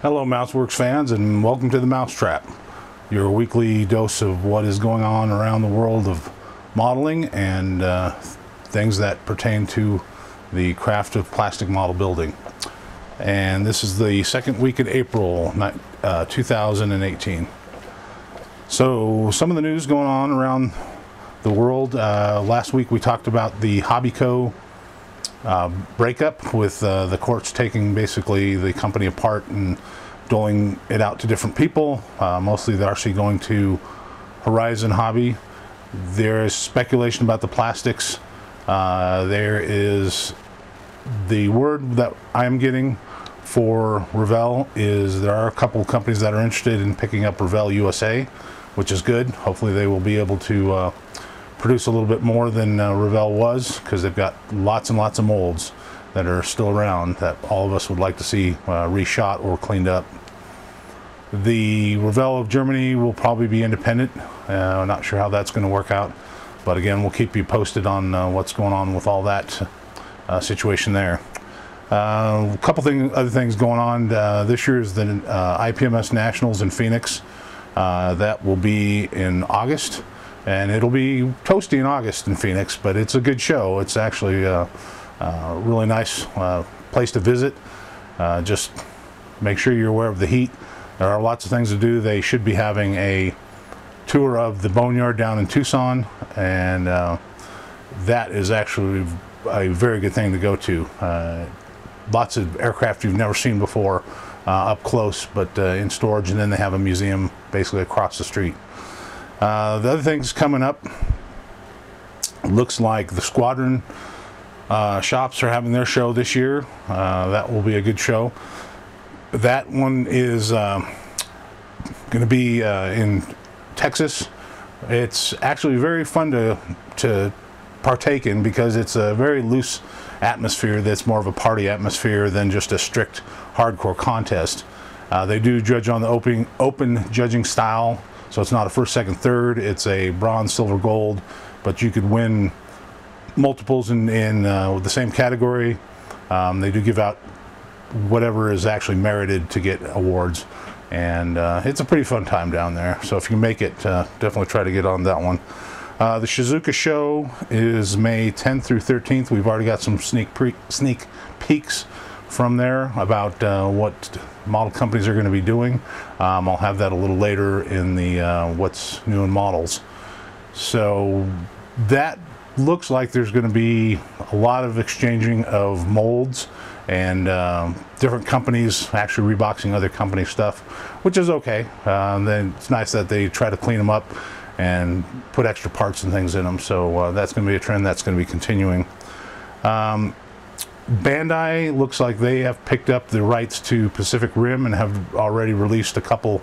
Hello Werx fans, and welcome to the Mousetrap, your weekly dose of what is going on around the world of modeling and things that pertain to the craft of plastic model building. And this is the second week in April 2018. So some of the news going on around the world. Last week we talked about the Hobbyco breakup, with the courts taking basically the company apart and doling it out to different people. Mostly they're actually going to Horizon Hobby. There is speculation about the plastics. There is the word that I'm getting for Revell is there are a couple of companies that are interested in picking up Revell USA, which is good. Hopefully they will be able to produce a little bit more than Revell was, because they've got lots and lots of molds that are still around that all of us would like to see reshot or cleaned up. The Revell of Germany will probably be independent. I'm not sure how that's going to work out, but again, we'll keep you posted on what's going on with all that situation there. A couple other things going on. This year is the IPMS Nationals in Phoenix. That will be in August. And it'll be toasty in August in Phoenix, but it's a good show. It's actually a really nice place to visit. Just make sure you're aware of the heat. There are lots of things to do. They should be having a tour of the boneyard down in Tucson, and that is actually a very good thing to go to. Lots of aircraft you've never seen before up close, but in storage, and then they have a museum basically across the street. The other things coming up, looks like the Squadron shops are having their show this year. That will be a good show. That one is going to be in Texas. It's actually very fun to partake in, because it's a very loose atmosphere that's more of a party atmosphere than just a strict hardcore contest. They do judge on the open judging style. So it's not a first, second, third. It's a bronze, silver, gold, but you could win multiples in the same category. They do give out whatever is actually merited to get awards, and it's a pretty fun time down there. So if you make it, definitely try to get on that one. The Shizuoka show is May 10th through 13th. We've already got some sneak peeks from there about what model companies are going to be doing. I'll have that a little later in the what's new in models. So that looks like there's going to be a lot of exchanging of molds, and different companies actually reboxing other company stuff, which is okay. Then it's nice that they try to clean them up and put extra parts and things in them. So that's going to be a trend that's going to be continuing. Bandai looks like they have picked up the rights to Pacific Rim and have already released a couple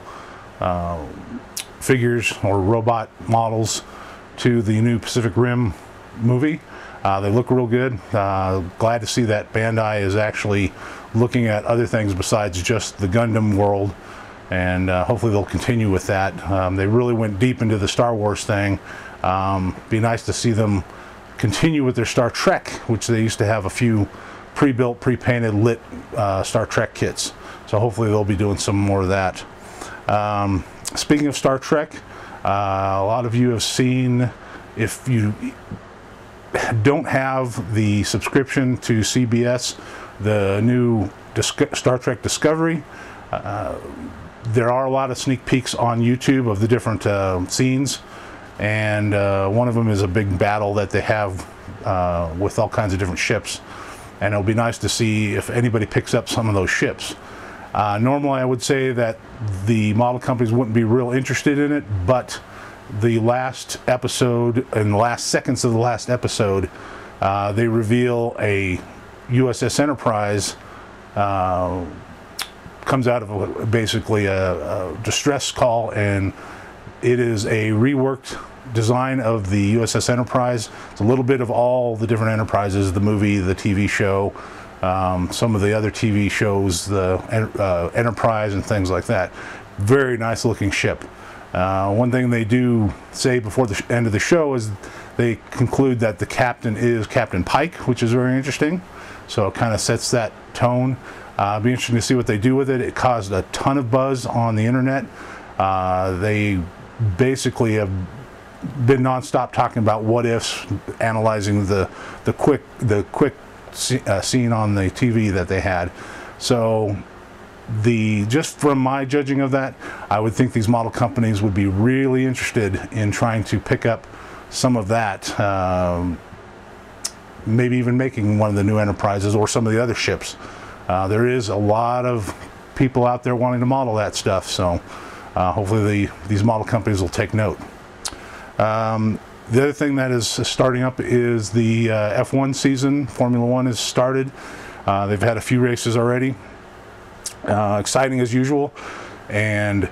figures or robot models to the new Pacific Rim movie. They look real good. Glad to see that Bandai is actually looking at other things besides just the Gundam world, and hopefully they'll continue with that. They really went deep into the Star Wars thing. Be nice to see them continue with their Star Trek, which they used to have a few pre-built, pre-painted, lit Star Trek kits. So hopefully they'll be doing some more of that. Speaking of Star Trek, a lot of you have seen, if you don't have the subscription to CBS, the new Star Trek Discovery. There are a lot of sneak peeks on YouTube of the different scenes, and one of them is a big battle that they have with all kinds of different ships. And it'll be nice to see if anybody picks up some of those ships. Normally I would say that the model companies wouldn't be real interested in it, but the last episode, in the last seconds of the last episode, they reveal a USS Enterprise comes out of basically a distress call, and it is a reworked design of the USS Enterprise. It's a little bit of all the different Enterprises, the movie, the TV show, some of the other TV shows, the Enterprise and things like that. Very nice looking ship. One thing they do say before the end of the show is they conclude that the captain is Captain Pike, which is very interesting. So it kind of sets that tone. Be interesting to see what they do with it. It caused a ton of buzz on the internet. They basically have been nonstop talking about what ifs, analyzing the quick scene on the TV that they had. So just from my judging of that, I would think these model companies would be really interested in trying to pick up some of that, maybe even making one of the new Enterprises or some of the other ships. There is a lot of people out there wanting to model that stuff, so hopefully these model companies will take note. The other thing that is starting up is the F1 season. Formula One has started. They've had a few races already. Exciting as usual, and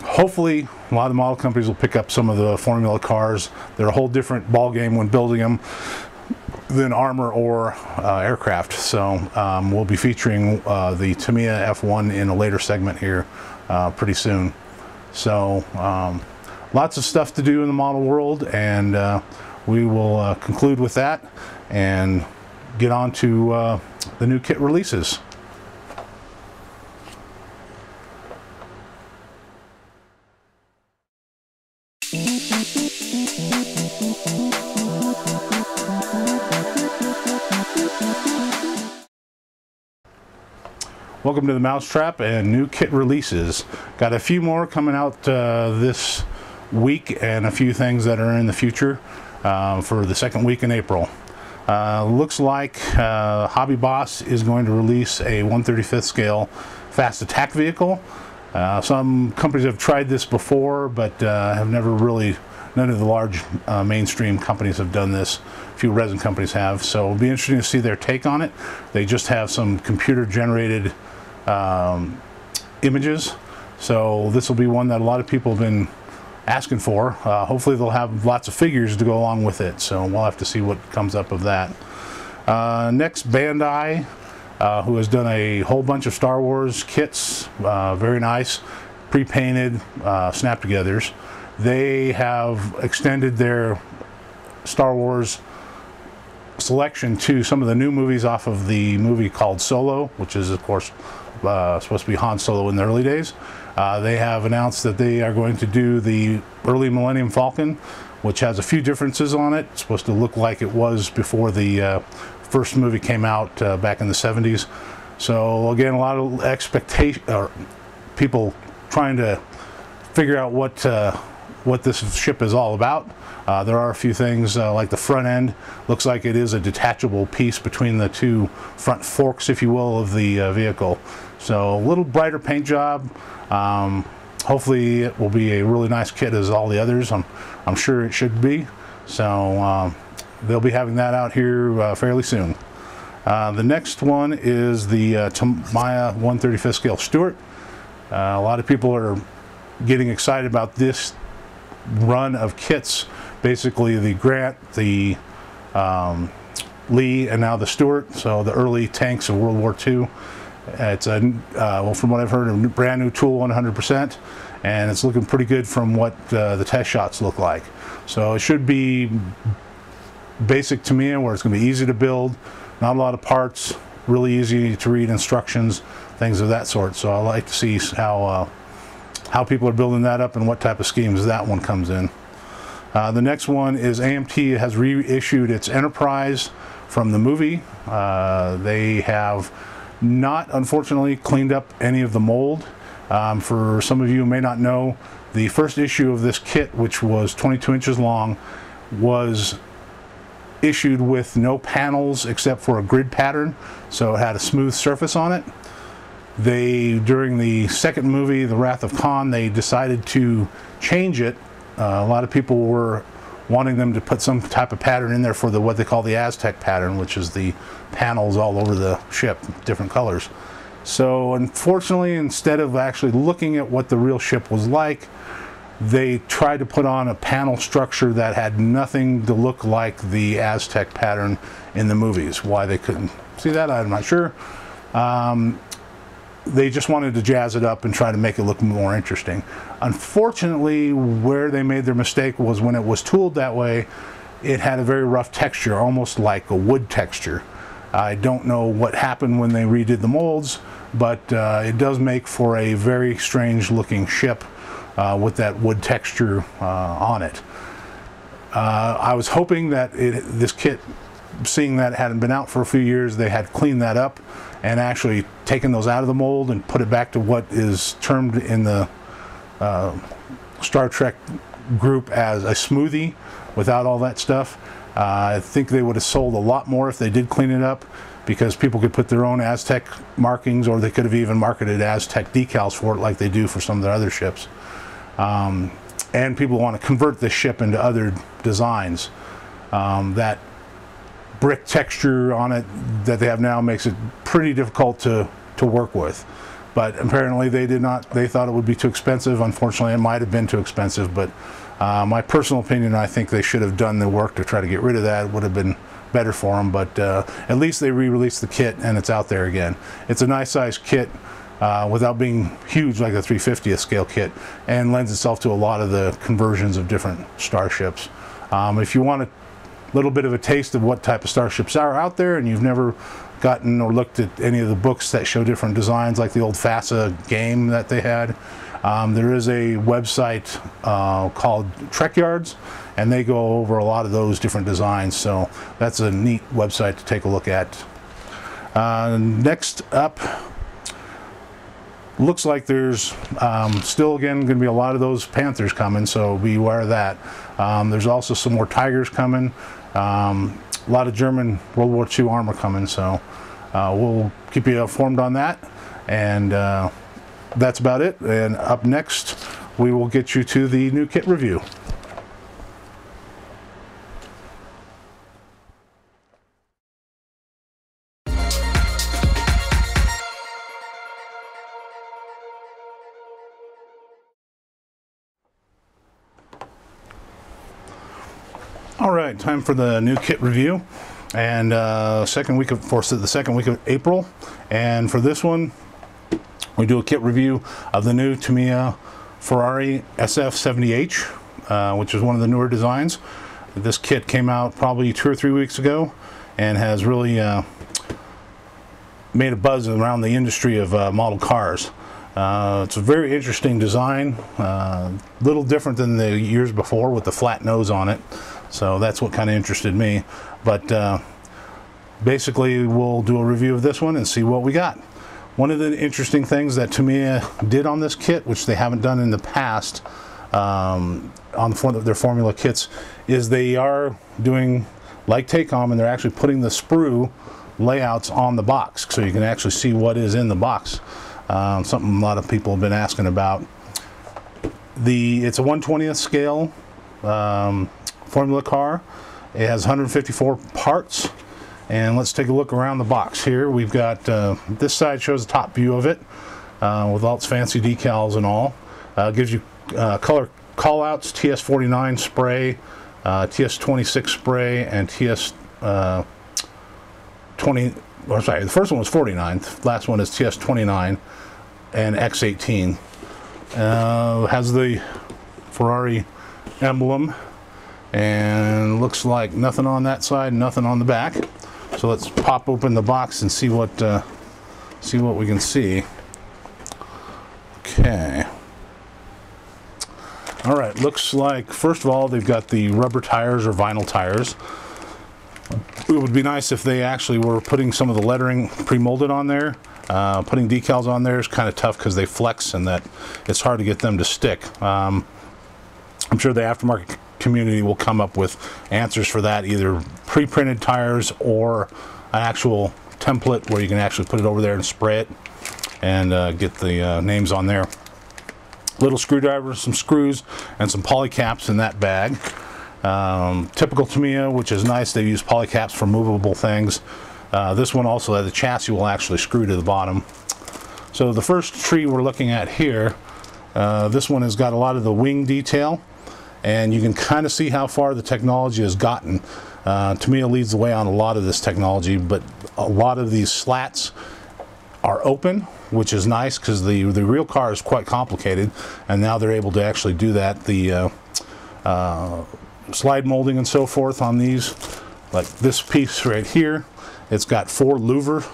hopefully a lot of the model companies will pick up some of the formula cars. They're a whole different ball game when building them than armor or aircraft. So we'll be featuring the Tamiya F1 in a later segment here pretty soon. So lots of stuff to do in the model world, and we will conclude with that and get on to the new kit releases. Welcome to the Mousetrap and new kit releases. Got a few more coming out this week, and a few things that are in the future for the second week in April. Looks like Hobby Boss is going to release a 1/35th scale fast attack vehicle. Some companies have tried this before, but have never really, none of the large mainstream companies have done this. A few resin companies have, so it'll be interesting to see their take on it. They just have some computer generated images, so this will be one that a lot of people have been asking for. Hopefully they'll have lots of figures to go along with it, so we'll have to see what comes up of that. Next, Bandai, who has done a whole bunch of Star Wars kits, very nice, pre-painted snap-togethers. They have extended their Star Wars selection to some of the new movies off of the movie called Solo, which is of course supposed to be Han Solo in the early days. They have announced that they are going to do the early Millennium Falcon, which has a few differences on it. It's supposed to look like it was before the first movie came out back in the 70s. So again, a lot of expectation, or people trying to figure out what this ship is all about. There are a few things like the front end looks like it is a detachable piece between the two front forks, if you will, of the vehicle. So a little brighter paint job. Hopefully it will be a really nice kit as all the others. I'm sure it should be. So they'll be having that out here fairly soon. The next one is the Tamiya 1/35th scale Stuart. A lot of people are getting excited about this run of kits. Basically the Grant, the Lee, and now the Stuart, so the early tanks of World War II. It's a well, from what I've heard, a brand new tool 100%, and it's looking pretty good from what the test shots look like. So it should be basic Tamiya, where it's going to be easy to build, not a lot of parts, really easy to read instructions, things of that sort. So I like to see how people are building that up and what type of schemes that one comes in. The next one is AMT has reissued its Enterprise from the movie. They have not, unfortunately, cleaned up any of the mold. For some of you who may not know, the first issue of this kit, which was 22 inches long, was issued with no panels except for a grid pattern, so it had a smooth surface on it. During the second movie, The Wrath of Khan, they decided to change it. A lot of people were wanting them to put some type of pattern in there for what they call the Aztec pattern, which is the panels all over the ship, different colors. So unfortunately, instead of actually looking at what the real ship was like, they tried to put on a panel structure that had nothing to look like the Aztec pattern in the movies. Why they couldn't see that, I'm not sure. They just wanted to jazz it up and try to make it look more interesting. Unfortunately, where they made their mistake was when it was tooled that way, it had a very rough texture, almost like a wood texture. I don't know what happened when they redid the molds, but it does make for a very strange looking ship with that wood texture on it. I was hoping that this kit, seeing that it hadn't been out for a few years, they had cleaned that up and actually taken those out of the mold and put it back to what is termed in the Star Trek group as a smoothie without all that stuff. I think they would have sold a lot more if they did clean it up, because people could put their own Aztec markings, or they could have even marketed Aztec decals for it like they do for some of their other ships. And people want to convert this ship into other designs. That brick texture on it that they have now makes it pretty difficult to work with. But apparently they did not, they thought it would be too expensive. Unfortunately, it might have been too expensive, but my personal opinion, I think they should have done the work to try to get rid of that. It would have been better for them, but at least they re-released the kit and it's out there again. It's a nice size kit without being huge like a 350th scale kit, and lends itself to a lot of the conversions of different starships. If you want a little bit of a taste of what type of starships are out there, and you've never gotten or looked at any of the books that show different designs like the old FASA game that they had, there is a website called Trek Yards, and they go over a lot of those different designs, so that's a neat website to take a look at. Next up, looks like there's still again going to be a lot of those Panthers coming, so be aware of that. There's also some more Tigers coming, a lot of German World War II armor coming, so we'll keep you informed on that. And that's about it. And up next, we will get you to the new kit review. All right, time for the new kit review, and the second week of April. And for this one, we do a kit review of the new Tamiya Ferrari SF70H, which is one of the newer designs. This kit came out probably 2 or 3 weeks ago, and has really made a buzz around the industry of model cars. It's a very interesting design, little different than the years before with the flat nose on it. So that's what kind of interested me. But basically we'll do a review of this one and see what we got. One of the interesting things that Tamiya did on this kit, which they haven't done in the past on their formula kits, is they are doing like Tacom, and they're actually putting the sprue layouts on the box, so you can actually see what is in the box. Something a lot of people have been asking about. It's a 1/20th scale formula car. It has 154 parts, and let's take a look around the box here. We've got this side shows the top view of it with all its fancy decals and all. Gives you color callouts, TS49 spray, TS26 spray, and TS20. Or sorry, the first one was 49. The last one is TS29 and X18. Has the Ferrari emblem, and looks like nothing on that side, nothing on the back. So let's pop open the box and see what we can see. Okay. All right. Looks like, first of all, they've got the rubber tires or vinyl tires. It would be nice if they actually were putting some of the lettering pre-molded on there. Putting decals on there is kind of tough because they flex, and that it's hard to get them to stick. I'm sure the aftermarket community will come up with answers for that, either pre-printed tires or an actual template where you can actually put it over there and spray it and get the names on there. Little screwdriver, some screws, and some poly caps in that bag. Typical Tamiya, which is nice. They use poly caps for movable things. This one also, the chassis will actually screw to the bottom. So the first tree we're looking at here, this one has got a lot of the wing detail, and you can kind of see how far the technology has gotten. Tamiya leads the way on a lot of this technology, but a lot of these slats are open, which is nice because the real car is quite complicated, and now they're able to actually do that. The slide molding and so forth on these, like this piece right here, It's got 4 louver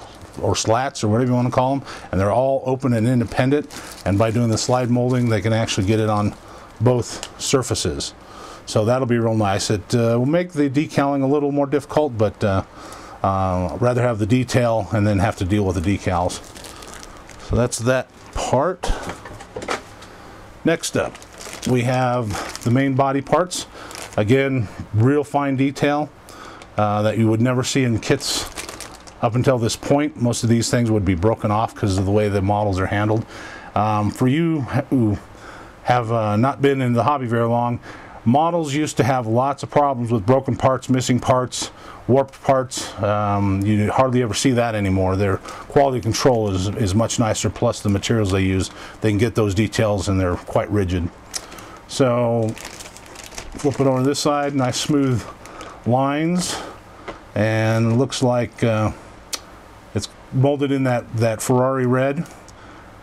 or slats or whatever you want to call them, and they're all open and independent, and by doing the slide molding they can actually get it on both surfaces. So that'll be real nice. It will make the decaling a little more difficult, but I'd rather have the detail and then have to deal with the decals. So that's that part. Next up, we have the main body parts. Again, real fine detail that you would never see in kits up until this point. Most of these things would be broken off because of the way the models are handled. For you who have not been in the hobby very long, models used to have lots of problems with broken parts, missing parts, warped parts. You hardly ever see that anymore. Their quality control is much nicer, plus the materials they use, they can get those details and they're quite rigid. So flip it over to this side, nice smooth lines, and it looks like it's molded in that Ferrari red.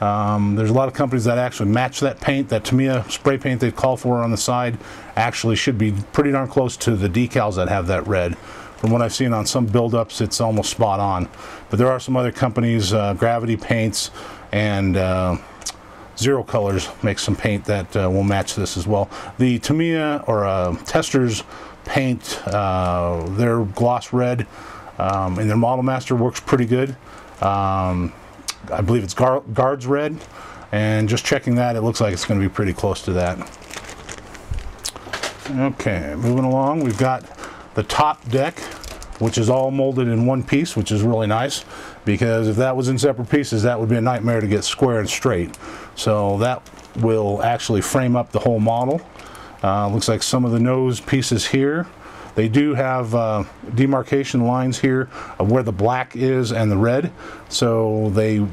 There's a lot of companies that actually match that paint. That Tamiya spray paint they call for on the side actually should be pretty darn close to the decals that have that red. From what I've seen on some build-ups, it's almost spot on. But there are some other companies, Gravity Paints and Zero Colors makes some paint that will match this as well. The Tamiya or Testors paint, their gloss red in their Model Master works pretty good. I believe it's Guards Red, and just checking that, it looks like it's going to be pretty close to that. Okay, moving along, we've got the top deck, which is all molded in one piece, which is really nice, because if that was in separate pieces, that would be a nightmare to get square and straight. So that will actually frame up the whole model. Looks like some of the nose pieces here, they do have demarcation lines here of where the black is and the red, so they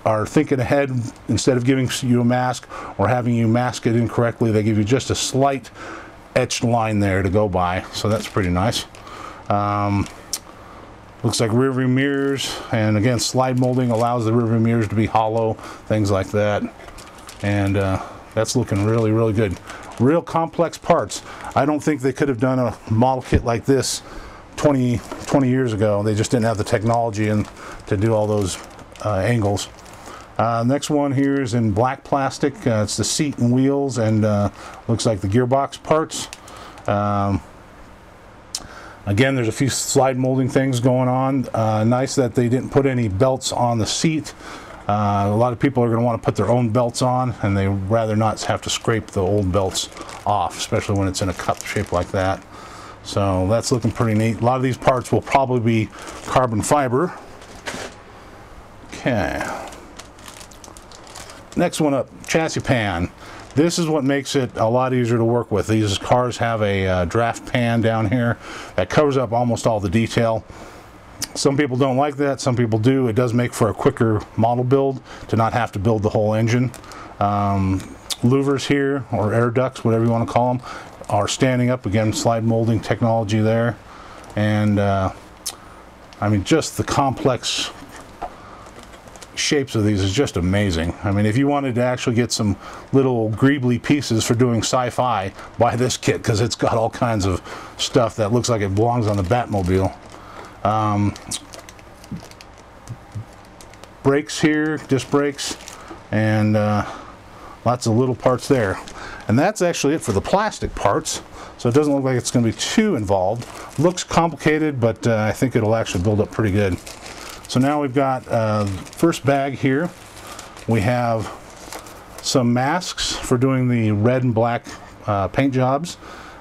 are thinking ahead. Instead of giving you a mask or having you mask it incorrectly, they give you just a slight etched line there to go by, so that's pretty nice. Looks like rear view mirrors, and again, slide molding allows the rear view mirrors to be hollow, things like that, and that's looking really, really good. Real complex parts. I don't think they could have done a model kit like this 20 years ago. They just didn't have the technology and to do all those angles. Next one here is in black plastic. It's the seat and wheels, and looks like the gearbox parts. Again, there's a few slide molding things going on. Nice that they didn't put any belts on the seat. A lot of people are going to want to put their own belts on, and they rather not have to scrape the old belts off, especially when it's in a cup shape like that. So that's looking pretty neat. A lot of these parts will probably be carbon fiber. Okay. Next one up, chassis pan. This is what makes it a lot easier to work with. These cars have a draft pan down here that covers up almost all the detail. Some people don't like that, some people do. It does make for a quicker model build to not have to build the whole engine. Louvers here, or air ducts, whatever you want to call them, are standing up. Again, slide molding technology there. And I mean, just the complex shapes of these is just amazing. I mean, if you wanted to actually get some little greebly pieces for doing sci-fi, buy this kit, because it's got all kinds of stuff that looks like it belongs on the Batmobile. Brakes here, disc brakes, and lots of little parts there. And that's actually it for the plastic parts, so it doesn't look like it's going to be too involved. Looks complicated, but I think it'll actually build up pretty good. So now we've got first bag here. We have some masks for doing the red and black paint jobs,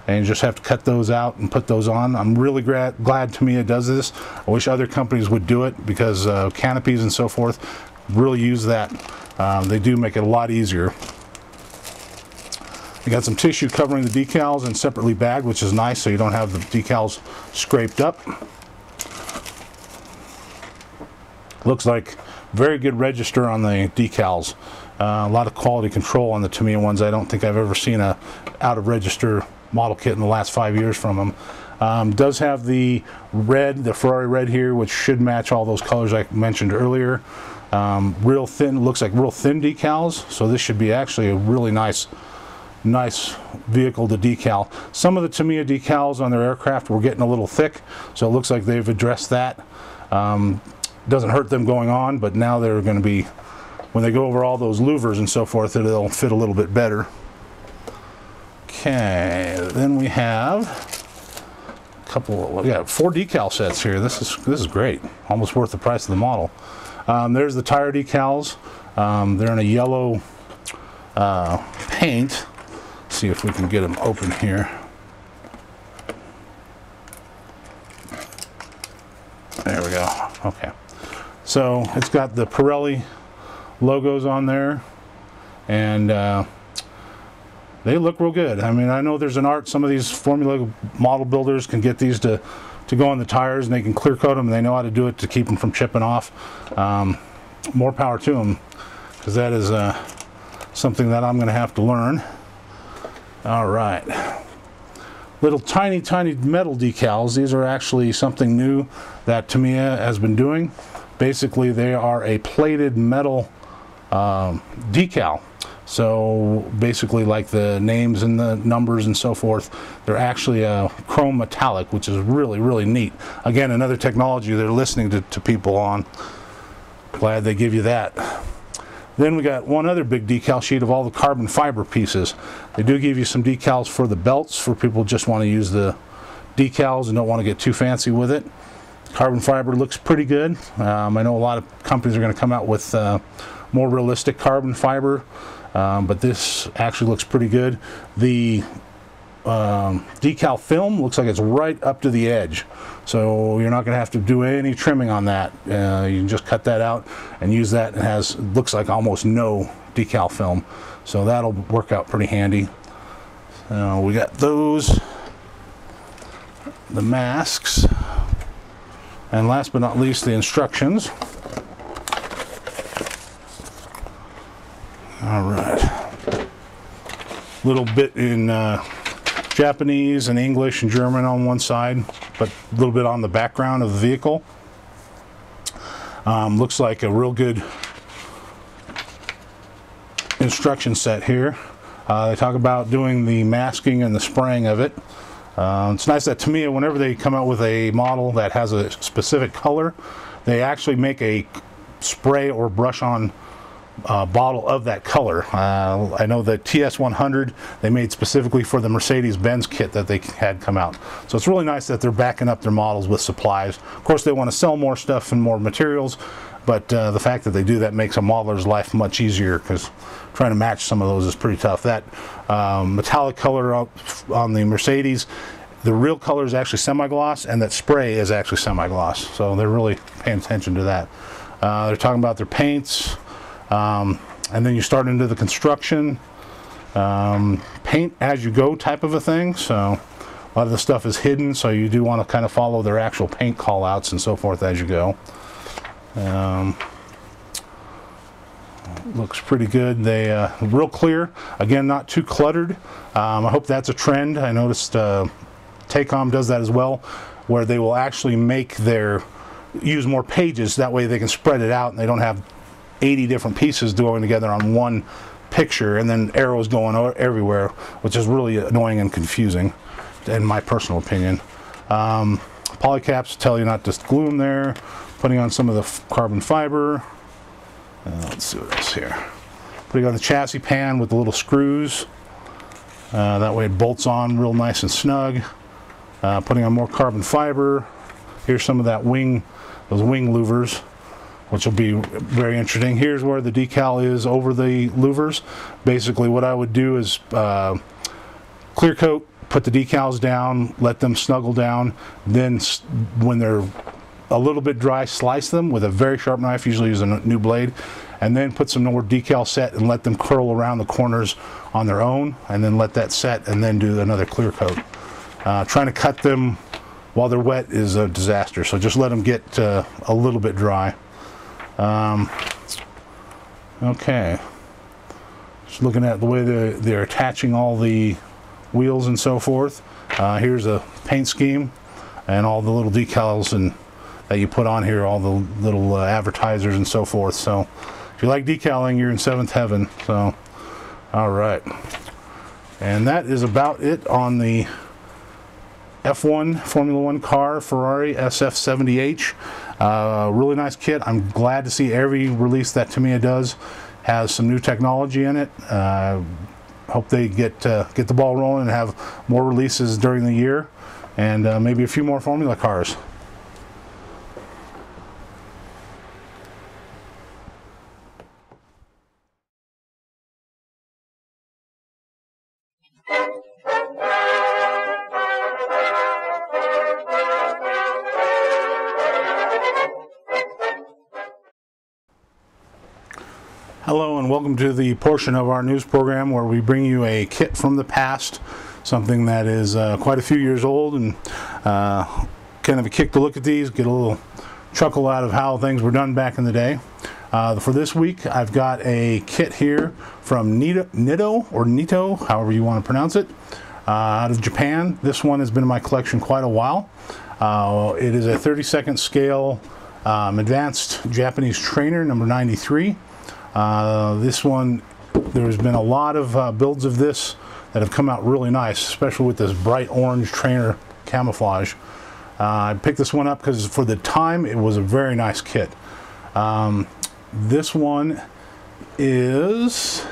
and you just have to cut those out and put those on. I'm really glad Tamiya does this. I wish other companies would do it, because canopies and so forth really use that. They do make it a lot easier. We got some tissue covering the decals and separately bagged, which is nice, so you don't have the decals scraped up. Looks like very good register on the decals. A lot of quality control on the Tamiya ones. I don't think I've ever seen a out of register model kit in the last 5 years from them. Does have the red, the Ferrari red here, which should match all those colors I mentioned earlier. Real thin, looks like real thin decals, so this should be actually a really nice nice vehicle to decal. Some of the Tamiya decals on their aircraft were getting a little thick, so it looks like they've addressed that. Doesn't hurt them going on, but now they're going to be, when they go over all those louvers and so forth, it'll fit a little bit better. Okay, then we have a couple, we got 4 decal sets here. This is great, almost worth the price of the model. There's the tire decals. They're in a yellow paint. Let's see if we can get them open here. There we go. Okay, so it's got the Pirelli logos on there, and they look real good. I mean, I know there's an art. Some of these Formula model builders can get these to go on the tires, and they can clear coat them, and they know how to do it to keep them from chipping off. More power to them, because that is something that I'm going to have to learn. All right, little tiny metal decals. These are actually something new that Tamiya has been doing. Basically, they are a plated metal decal. So basically, like the names and the numbers and so forth, they're actually a chrome metallic, which is really neat. Again, another technology they're listening to people on. Glad they give you that. Then we got one other big decal sheet of all the carbon fiber pieces. They do give you some decals for the belts for people who just want to use the decals and don't want to get too fancy with it. Carbon fiber looks pretty good. I know a lot of companies are going to come out with more realistic carbon fiber, but this actually looks pretty good. The decal film looks like it's right up to the edge, so you're not going to have to do any trimming on that. You can just cut that out and use that. It looks like almost no decal film, so that'll work out pretty handy. We got those, the masks, and last but not least, the instructions. All right, little bit in Japanese and English and German on one side, but a little bit on the background of the vehicle. Looks like a real good instruction set here. They talk about doing the masking and the spraying of it. It's nice that Tamiya, whenever they come out with a model that has a specific color, they actually make a spray or brush on bottle of that color. I know the TS100 they made specifically for the Mercedes-Benz kit that they had come out. So it's really nice that they're backing up their models with supplies. Of course, they want to sell more stuff and more materials, but the fact that they do that makes a modeler's life much easier, because trying to match some of those is pretty tough. That metallic color on the Mercedes, the real color is actually semi-gloss, and that spray is actually semi-gloss. So they're really paying attention to that. They're talking about their paints. And then you start into the construction, paint as you go type of a thing. So a lot of the stuff is hidden, so you do want to kind of follow their actual paint call outs and so forth as you go. Looks pretty good. They real clear, again, not too cluttered. I hope that's a trend. I noticed Tacom does that as well, where they will actually use more pages, that way they can spread it out and they don't have 80 different pieces going together on one picture and then arrows going everywhere, which is really annoying and confusing, in my personal opinion. Polycaps tell you not to glue them there. Putting on some of the carbon fiber. Let's see what else here. Putting on the chassis pan with the little screws. That way it bolts on real nice and snug. Putting on more carbon fiber. Here's some of that those wing louvers, which will be very interesting. Here's where the decal is over the louvers. Basically what I would do is clear coat, put the decals down, let them snuggle down, then when they're a little bit dry, slice them with a very sharp knife, usually using a new blade, and then put some more decal set and let them curl around the corners on their own, and then let that set and then do another clear coat. Trying to cut them while they're wet is a disaster, so just let them get a little bit dry. Okay, just looking at the way they're attaching all the wheels and so forth. Here's a paint scheme and all the little decals that you put on here, all the little advertisers and so forth. So if you like decaling, you're in seventh heaven. So all right, And that is about it on the F1 Formula One car, Ferrari SF70H. Really nice kit. I'm glad to see every release that Tamiya does has some new technology in it. Hope they get the ball rolling and have more releases during the year, and maybe a few more Formula cars. Hello and welcome to the portion of our news program where we bring you a kit from the past, something that is quite a few years old, and kind of a kick to look at these, get a little chuckle out of how things were done back in the day. For this week I've got a kit here from Nito, however you want to pronounce it, out of Japan. This one has been in my collection quite a while. It is a 32nd scale advanced Japanese trainer, number 93. This one, there's been a lot of builds of this that have come out really nice, especially with this bright orange trainer camouflage. I picked this one up because for the time it was a very nice kit. This one is,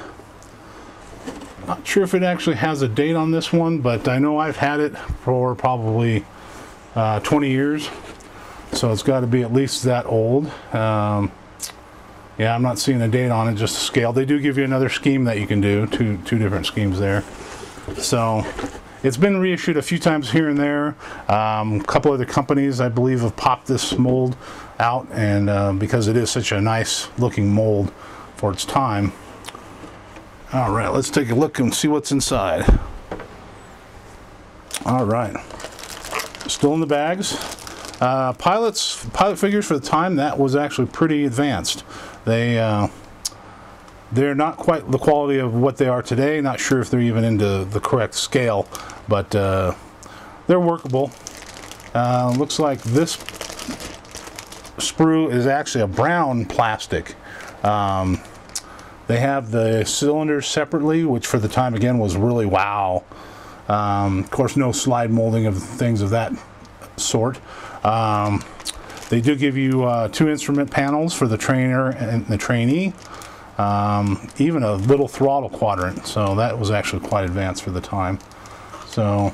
not sure if it actually has a date on this one, but I know I've had it for probably 20 years, so it's got to be at least that old. Yeah, I'm not seeing a date on it, just a scale. They do give you another scheme that you can do, two different schemes there. So it's been reissued a few times here and there. A couple other companies, I believe, have popped this mold out, and because it is such a nice looking mold for its time. All right, let's take a look and see what's inside. All right, still in the bags. Pilot figures for the time, that was actually pretty advanced. They're not quite the quality of what they are today. Not sure if they're even into the correct scale, but they're workable. Looks like this sprue is actually a brown plastic. They have the cylinders separately, which for the time again was really wow. Of course, no slide molding of things of that sort. They do give you 2 instrument panels for the trainer and the trainee, even a little throttle quadrant, so that was actually quite advanced for the time. So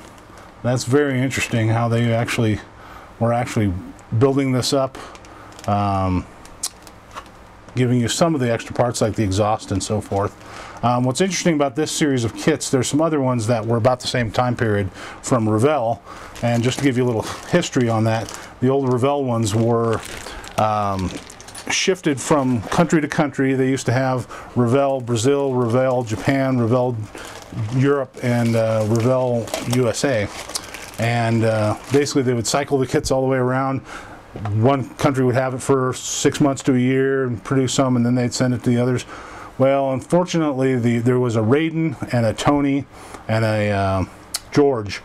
that's very interesting how they were actually building this up, giving you some of the extra parts like the exhaust and so forth. What's interesting about this series of kits, there's some other ones that were about the same time period from Revell, and just to give you a little history on that, the old Revell ones were shifted from country to country. They used to have Revell Brazil, Revell Japan, Revell Europe, and Revell USA, and basically they would cycle the kits all the way around. One country would have it for 6 months to a year and produce some, and then they'd send it to the others. Well, unfortunately, there was a Raiden and a Tony and a George,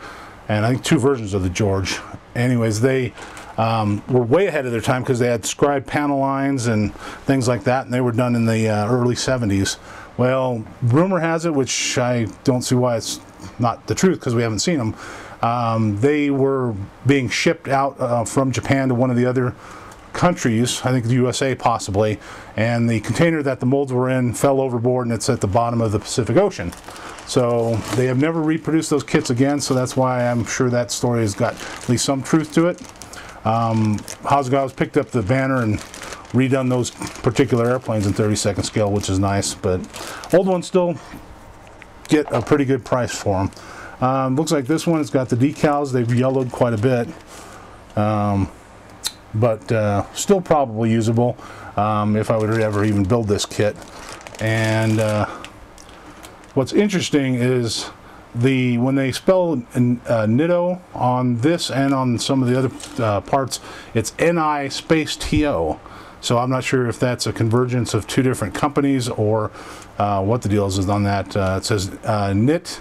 and I think 2 versions of the George. Anyways, they were way ahead of their time because they had scribe panel lines and things like that, and they were done in the early 70s. Well, rumor has it, which I don't see why it's not the truth because we haven't seen them, they were being shipped out from Japan to one of the other countries, I think the USA possibly, and the container that the molds were in fell overboard, and it's at the bottom of the Pacific Ocean. So they have never reproduced those kits again, so that's why I'm sure that story has got at least some truth to it. Hasegawa's picked up the banner and redone those particular airplanes in 32nd scale, which is nice, but old ones still get a pretty good price for them. Looks like this one has got the decals. They've yellowed quite a bit, but still probably usable if I would ever even build this kit. And what's interesting is when they spell Nito on this and on some of the other parts, it's Ni space TO. So I'm not sure if that's a convergence of 2 different companies or what the deal is on that. It says Nit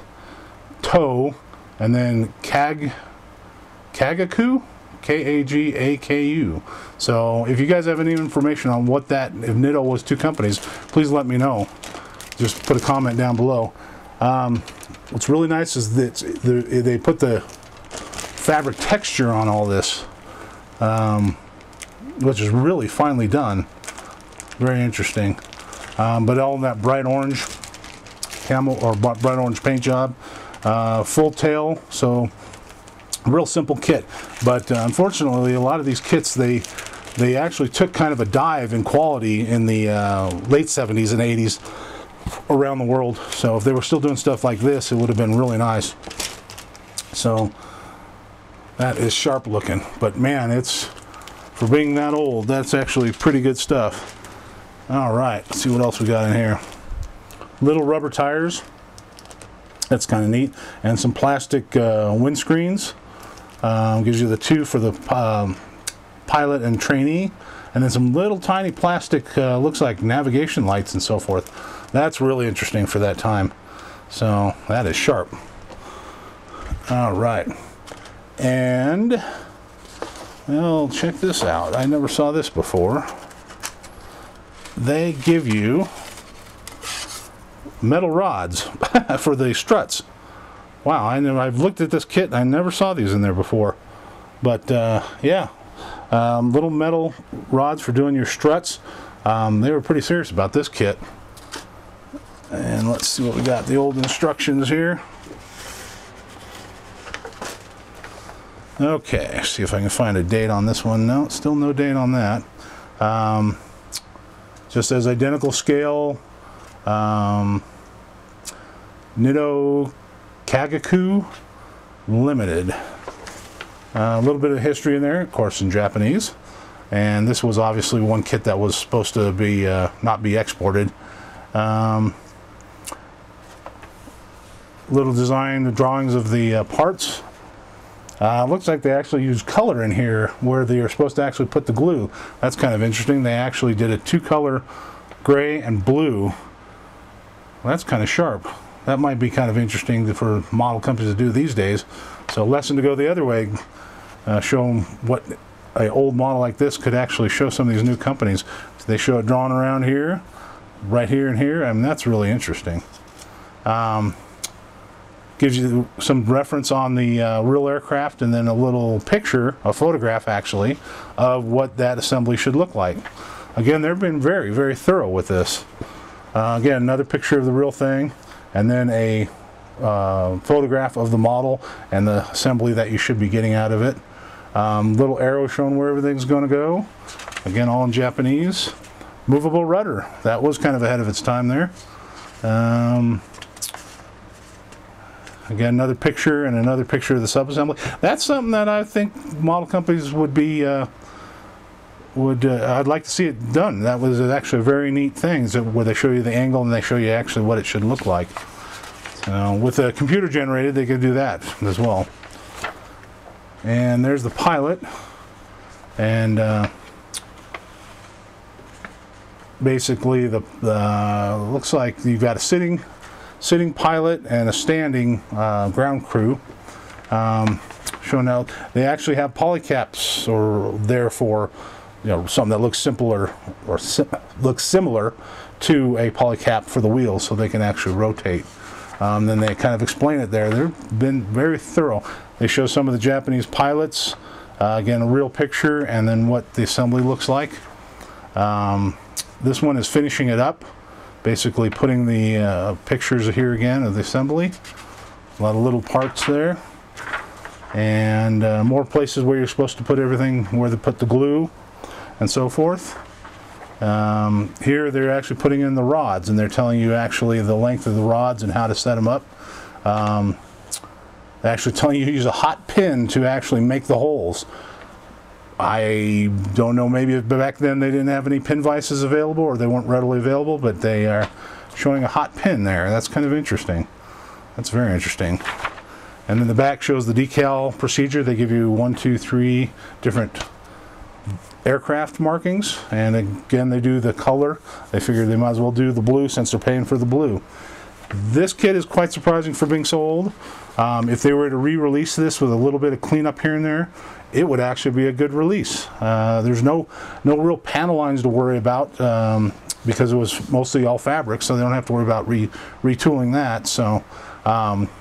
To and then Kagaku, K-A-G-A-K-U. So if you guys have any information on what that, if Nito was 2 companies, please let me know. Just put a comment down below. What's really nice is that they put the fabric texture on all this, which is really finely done. Very interesting. But all in that bright orange camel or bright orange paint job. Full tail, so real simple kit. But unfortunately, a lot of these kits, they actually took kind of a dive in quality in the late 70s and 80s around the world. So if they were still doing stuff like this, it would have been really nice. So that is sharp looking, but man, it's, for being that old, that's actually pretty good stuff. All right, let's see what else we got in here. Little rubber tires, that's kind of neat, and some plastic windscreens. Gives you the two for the pilot and trainee, and then some little tiny plastic, looks like navigation lights and so forth. That's really interesting for that time. So that is sharp. All right, and well, check this out. I never saw this before. They give you metal rods for the struts. Wow, I've looked at this kit and I never saw these in there before. But yeah, little metal rods for doing your struts. They were pretty serious about this kit. And let's see what we got. The old instructions here. Okay, see if I can find a date on this one. No, still no date on that. Just as identical scale. Nitto Kagaku Limited. A little bit of history in there, of course, in Japanese. And this was obviously one kit that was supposed to be not be exported. Little design, the drawings of the parts. Looks like they actually used color in here where they are supposed to actually put the glue. That's kind of interesting. They actually did a two-color gray and blue. Well, that's kind of sharp. That might be kind of interesting for model companies to do these days. So lesson to go the other way. Show them what an old model like this could actually show some of these new companies. So they show it drawn around here, right here and here. I mean, that's really interesting. Gives you some reference on the real aircraft, and then a little picture, a photograph actually, of what that assembly should look like. Again, they've been very, very thorough with this. Again, another picture of the real thing, and then a photograph of the model and the assembly that you should be getting out of it. Little arrow showing where everything's going to go. Again, all in Japanese. Movable rudder. That was kind of ahead of its time there. Again, another picture and another picture of the subassembly. That's something that I think model companies would be, I'd like to see it done. That was actually a very neat thing, where they show you the angle and they show you actually what it should look like. So with a computer generated, they could do that as well. And there's the pilot. And basically, looks like you've got a sitting pilot and a standing ground crew. Showing out, they actually have polycaps or there for, you know, something that looks simpler or looks similar to a polycap for the wheels, so they can actually rotate. Then they kind of explain it there. They've been very thorough. They show some of the Japanese pilots. Again, a real picture, and then what the assembly looks like. This one is finishing it up. Basically putting the pictures here again of the assembly. A lot of little parts there. And more places where you're supposed to put everything, where they put the glue and so forth. Here they're actually putting in the rods, and they're telling you actually the length of the rods and how to set them up. They're actually telling you to use a hot pin to actually make the holes. I don't know, maybe if back then they didn't have any pin vices available or they weren't readily available, but they are showing a hot pin there. That's kind of interesting. That's very interesting. And then the back shows the decal procedure. They give you 1, 2, 3 different aircraft markings, and again they do the color. They figure they might as well do the blue since they're paying for the blue. This kit is quite surprising for being so old. If they were to re-release this with a little bit of cleanup here and there, it would actually be a good release. There's no real panel lines to worry about. because it was mostly all fabric, so they don't have to worry about retooling that. So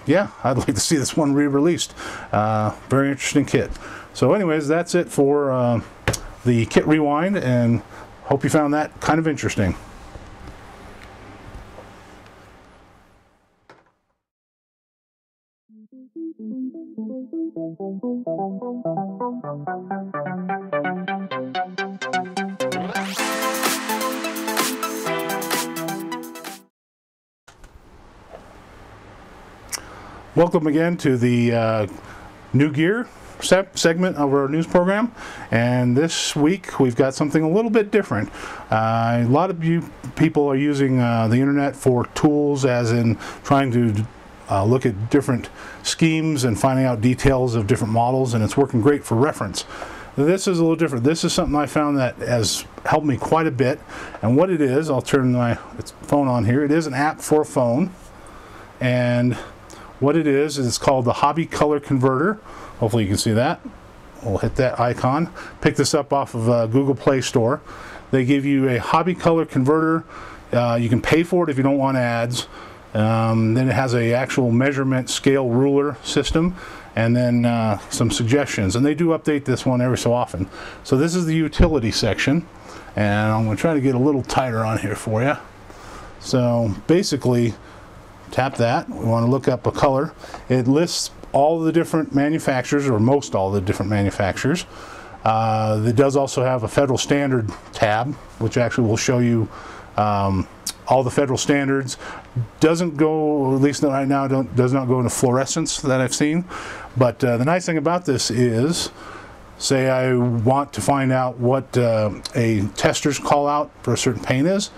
yeah, I'd like to see this one re-released. Very interesting kit. So anyways, that's it for the kit rewind, and hope you found that kind of interesting. Welcome again to the new gear segment of our news program, and this week we've got something a little bit different. A lot of you people are using the internet for tools, as in trying to look at different schemes and finding out details of different models, and it's working great for reference. This is a little different. This is something I found that has helped me quite a bit, and what it is, I'll turn my phone on here. It is an app for a phone, and what it is it's called the Hobby Color Converter. Hopefully you can see that. We'll hit that icon. Pick this up off of Google Play Store. They give you a Hobby Color Converter. You can pay for it if you don't want ads. Then it has a actual measurement scale ruler system, and then some suggestions. And they do update this one every so often. So this is the utility section, and I'm going to try to get a little tighter on here for you. So basically, tap that. We want to look up a color. It lists all the different manufacturers, or most all the different manufacturers. It does also have a federal standard tab, which actually will show you all the federal standards. Doesn't go, at least right now, does not go into fluorescence that I've seen. But the nice thing about this is, say I want to find out what a tester's call out for a certain paint is.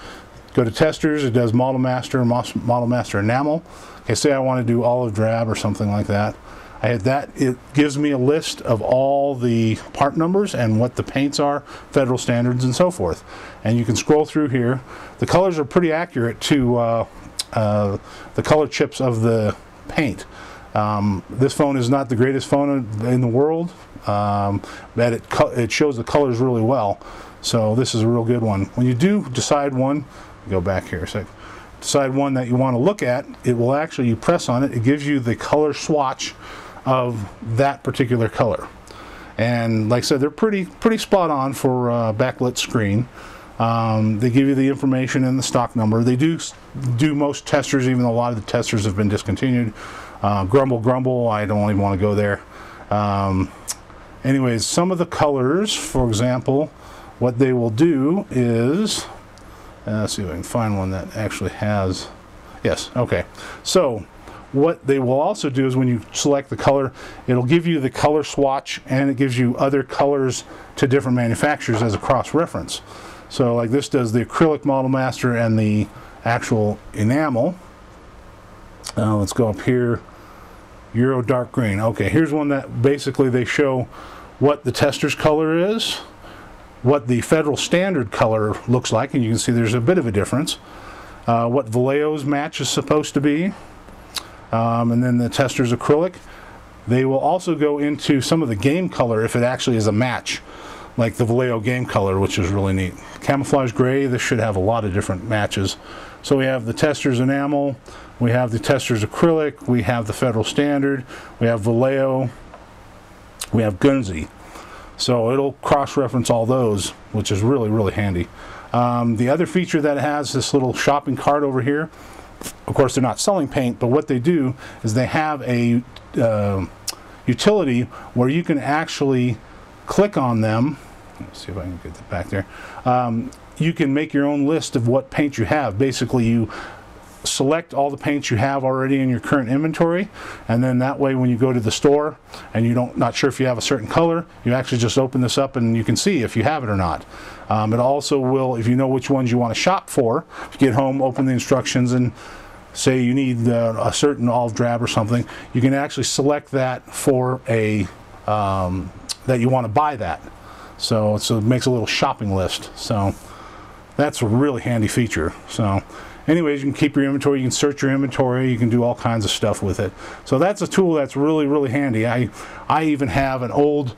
Go to testers, it does Model Master, Model Master Enamel. Okay, say I want to do olive drab or something like that. I hit that, it gives me a list of all the part numbers and what the paints are, federal standards, and so forth. And you can scroll through here. The colors are pretty accurate to the color chips of the paint. This phone is not the greatest phone in the world, but it shows the colors really well. So this is a real good one. When you do decide one, go back here a sec. Decide one that you want to look at, it will actually, you press on it, it gives you the color swatch of that particular color. And like I said, they're pretty spot on for a backlit screen. They give you the information and the stock number. They do most testers, even though a lot of the testers have been discontinued. Grumble, I don't even want to go there. Anyways, some of the colors, for example, what they will do is, let's see if I can find one that actually has, yes, okay. So what they will also do is when you select the color, it'll give you the color swatch, and it gives you other colors to different manufacturers as a cross-reference. So like this does the acrylic Model Master and the actual enamel. Let's go up here, Euro Dark Green. Okay, here's one that basically they show what the tester's color is, what the federal standard color looks like, and you can see there's a bit of a difference. What Vallejo's match is supposed to be, and then the tester's acrylic. They will also go into some of the game color if it actually is a match, like the Vallejo game color, which is really neat. Camouflage gray, this should have a lot of different matches. So we have the tester's enamel, we have the tester's acrylic, we have the federal standard, we have Vallejo, we have Guernsey. So it'll cross-reference all those, which is really handy. The other feature that it has, this little shopping cart over here. Of course, they're not selling paint, but what they do is they have a utility where you can actually click on them. Let's see if I can get that back there. You can make your own list of what paint you have. Basically, you select all the paints you have already in your current inventory, and then that way when you go to the store and you not sure if you have a certain color, you actually just open this up and you can see if you have it or not. It also will, if you know which ones you want to shop for, if you get home, open the instructions, and say you need a certain olive drab or something, you can actually select that for a that you want to buy that. So it makes a little shopping list. So that's a really handy feature. So anyways, you can keep your inventory, you can search your inventory, you can do all kinds of stuff with it. So that's a tool that's really handy. I even have an old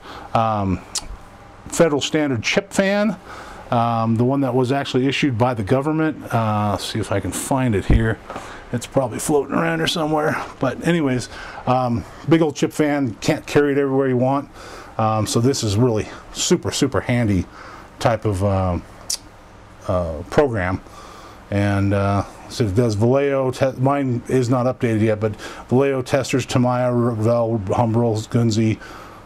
Federal Standard chip fan The one that was actually issued by the government. Let's see if I can find it here. It's probably floating around here somewhere. But anyways, big old chip fan, can't carry it everywhere you want. So this is really super handy type of program. And so it does Vallejo, mine is not updated yet, but Vallejo, Testers, Tamiya, Revell, Humbrol, Gunze,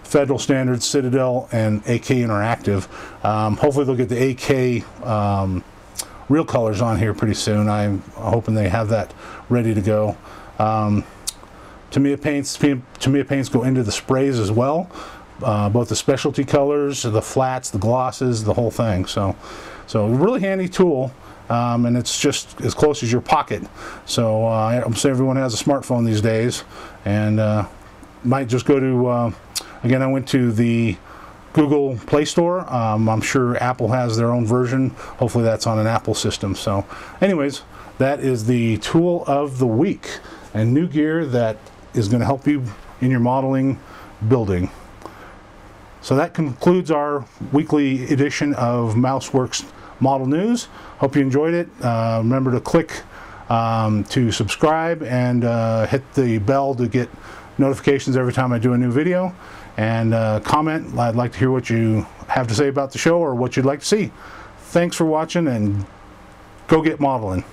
Federal Standards, Citadel, and AK Interactive. Hopefully they'll get the AK real colors on here pretty soon. I'm hoping they have that ready to go. Tamiya paints go into the sprays as well, both the specialty colors, the flats, the glosses, the whole thing. So really handy tool. And it's just as close as your pocket. So I'm saying everyone has a smartphone these days, and might just go to again, I went to the Google Play Store. I'm sure Apple has their own version. Hopefully that's on an Apple system. So anyways, that is the tool of the week and new gear that is going to help you in your modeling building. So that concludes our weekly edition of MouseWorks Model News. Hope you enjoyed it. Remember to click to subscribe and hit the bell to get notifications every time I do a new video. And comment. I'd like to hear what you have to say about the show or what you'd like to see. Thanks for watching, and go get modeling.